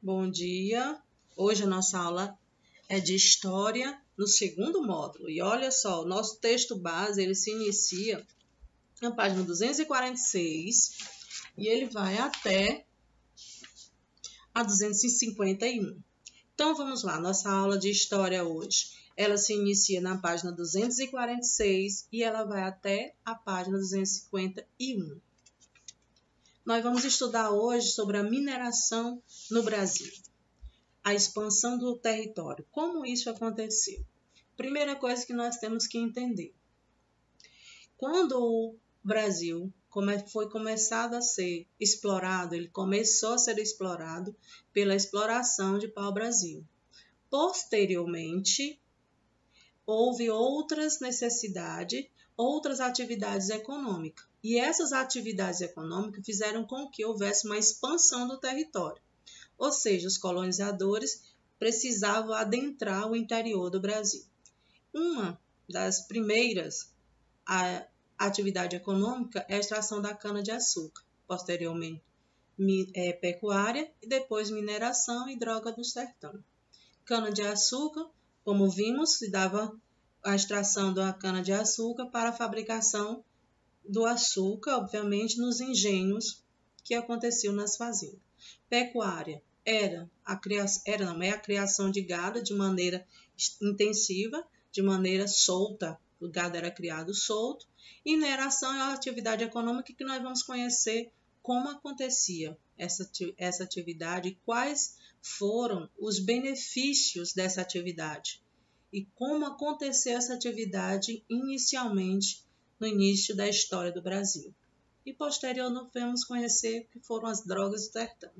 Bom dia! Hoje a nossa aula é de História no segundo módulo. E olha só, o nosso texto base ele se inicia na página 246 e ele vai até a 251. Então vamos lá, nossa aula de História hoje. Ela se inicia na página 246 e ela vai até a página 251. Nós vamos estudar hoje sobre a mineração no Brasil. A expansão do território. Como isso aconteceu? Primeira coisa que nós temos que entender. Quando o Brasil foi começado a ser explorado, ele começou a ser explorado pela exploração de pau-brasil. Posteriormente, houve outras necessidades, outras atividades econômicas. E essas atividades econômicas fizeram com que houvesse uma expansão do território. Ou seja, os colonizadores precisavam adentrar o interior do Brasil. Uma das primeiras atividade econômica é a extração da cana-de-açúcar, posteriormente pecuária e depois mineração e droga do sertão. Cana-de-açúcar, como vimos, se dava a extração da cana-de-açúcar para a fabricação do açúcar, obviamente, nos engenhos que aconteciam nas fazendas. Pecuária é a criação de gado de maneira intensiva, de maneira solta, o gado era criado solto, e mineração é a atividade econômica que nós vamos conhecer como acontecia essa atividade e quais foram os benefícios dessa atividade e como aconteceu essa atividade inicialmente no início da história do Brasil. E posteriormente vamos conhecer o que foram as drogas do sertão.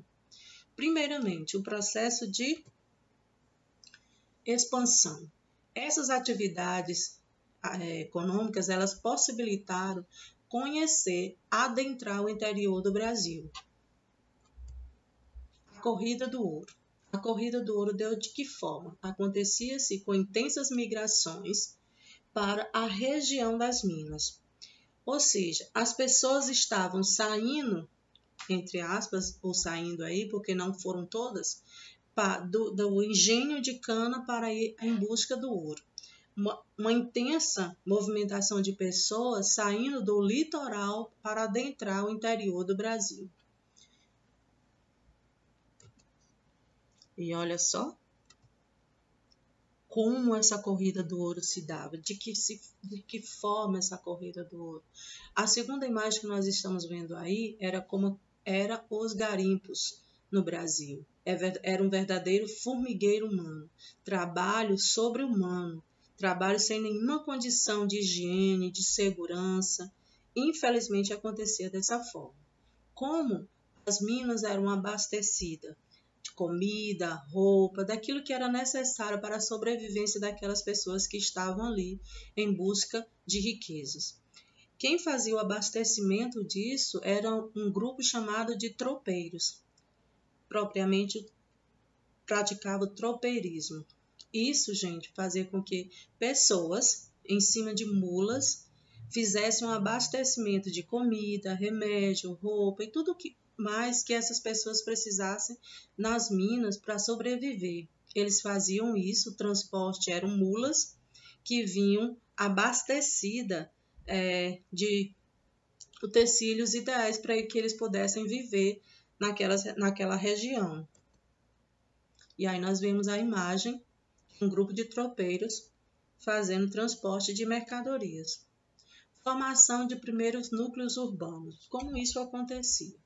Primeiramente, o processo de expansão. Essas atividades econômicas, elas possibilitaram conhecer, adentrar o interior do Brasil. A corrida do ouro. A corrida do ouro deu de que forma? Acontecia-se com intensas migrações para a região das minas. Ou seja, as pessoas estavam saindo, entre aspas, ou saindo aí, porque não foram todas, do engenho de cana para ir em busca do ouro. Uma intensa movimentação de pessoas saindo do litoral para adentrar o interior do Brasil. E olha só como essa corrida do ouro se dava, de que forma essa corrida do ouro. A segunda imagem que nós estamos vendo aí era como eram os garimpos no Brasil. Era um verdadeiro formigueiro humano, trabalho sobre-humano, trabalho sem nenhuma condição de higiene, de segurança. Infelizmente acontecia dessa forma. Como as minas eram abastecidas de comida, roupa, daquilo que era necessário para a sobrevivência daquelas pessoas que estavam ali em busca de riquezas. Quem fazia o abastecimento disso era um grupo chamado de tropeiros. Propriamente praticava o tropeirismo. Isso, gente, fazia com que pessoas em cima de mulas fizessem um abastecimento de comida, remédio, roupa e tudo mais que essas pessoas precisassem nas minas para sobreviver. Eles faziam isso, o transporte eram mulas que vinham abastecidas de utensílios ideais para que eles pudessem viver naquela região. E aí nós vemos a imagem de um grupo de tropeiros fazendo transporte de mercadorias. Formação de primeiros núcleos urbanos. Como isso acontecia?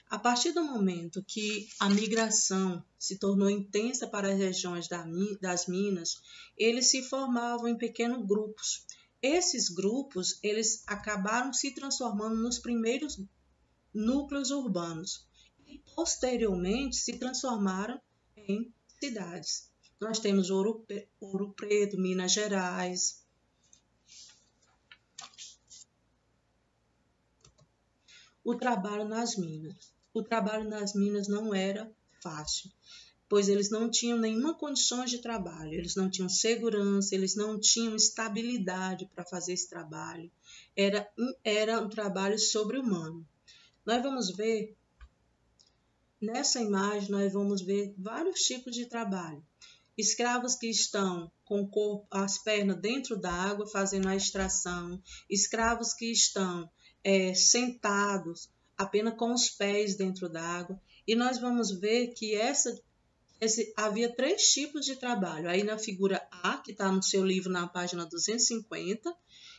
A partir do momento que a migração se tornou intensa para as regiões das minas, eles se formavam em pequenos grupos. Esses grupos, eles acabaram se transformando nos primeiros núcleos urbanos e posteriormente se transformaram em cidades. Nós temos Ouro Preto, Minas Gerais. O trabalho nas minas. O trabalho nas minas não era fácil, pois eles não tinham nenhuma condição de trabalho, eles não tinham segurança, eles não tinham estabilidade para fazer esse trabalho. Era um trabalho sobre-humano. Nós vamos ver Nessa imagem, nós vamos ver vários tipos de trabalho. Escravos que estão com o corpo, as pernas dentro da água, fazendo a extração. Escravos que estão sentados, apenas com os pés dentro da água. E nós vamos ver que havia 3 tipos de trabalho. Aí na figura A, que está no seu livro na página 250,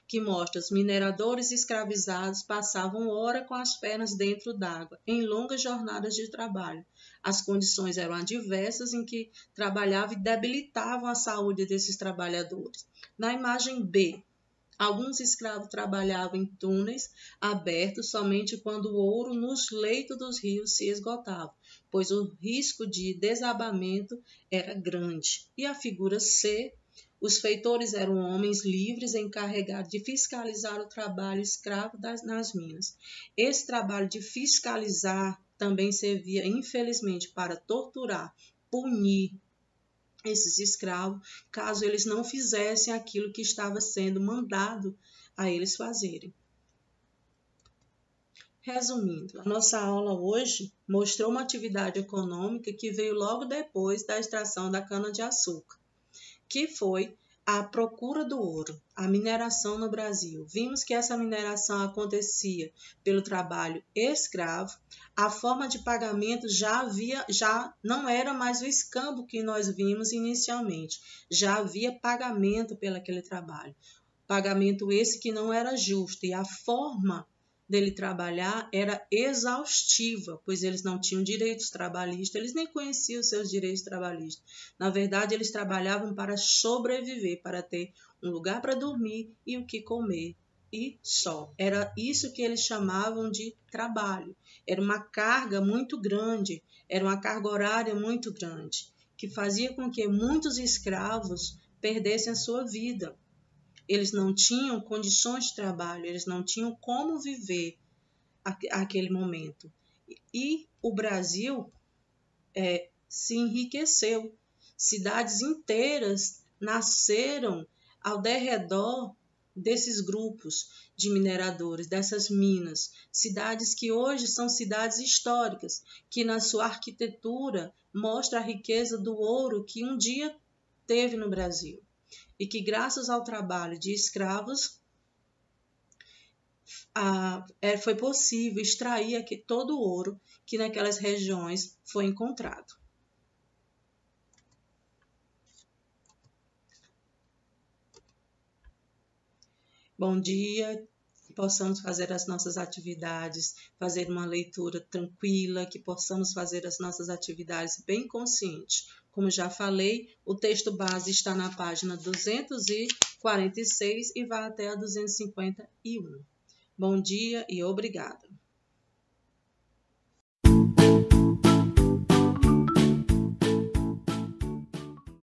que mostra os mineradores escravizados passavam hora com as pernas dentro d'água, em longas jornadas de trabalho. As condições eram adversas em que trabalhavam e debilitavam a saúde desses trabalhadores. Na imagem B, alguns escravos trabalhavam em túneis abertos somente quando o ouro nos leitos dos rios se esgotava, pois o risco de desabamento era grande. E a figura C, os feitores eram homens livres encarregados de fiscalizar o trabalho escravo nas minas. Esse trabalho de fiscalizar também servia, infelizmente, para torturar, punir esses escravos, caso eles não fizessem aquilo que estava sendo mandado a eles fazerem. Resumindo, a nossa aula hoje mostrou uma atividade econômica que veio logo depois da extração da cana-de-açúcar, que foi a procura do ouro, a mineração no Brasil. Vimos que essa mineração acontecia pelo trabalho escravo. A forma de pagamento já não era mais o escambo que nós vimos inicialmente. Já havia pagamento pelo aquele trabalho. Pagamento esse que não era justo, e a forma dele trabalhar era exaustiva, pois eles não tinham direitos trabalhistas, eles nem conheciam os seus direitos trabalhistas. Na verdade, eles trabalhavam para sobreviver, para ter um lugar para dormir e o que comer, e só. Era isso que eles chamavam de trabalho. Era uma carga muito grande, era uma carga horária muito grande, que fazia com que muitos escravos perdessem a sua vida. Eles não tinham condições de trabalho, eles não tinham como viver aquele momento. E o Brasil se enriqueceu. Cidades inteiras nasceram ao derredor desses grupos de mineradores, dessas minas. Cidades que hoje são cidades históricas, que na sua arquitetura mostra a riqueza do ouro que um dia teve no Brasil. E que graças ao trabalho de escravos foi possível extrair todo o ouro que naquelas regiões foi encontrado. Bom dia, que possamos fazer as nossas atividades, fazer uma leitura tranquila, que possamos fazer as nossas atividades bem conscientes. Como já falei, o texto base está na página 246 e vai até a 251. Bom dia e obrigada.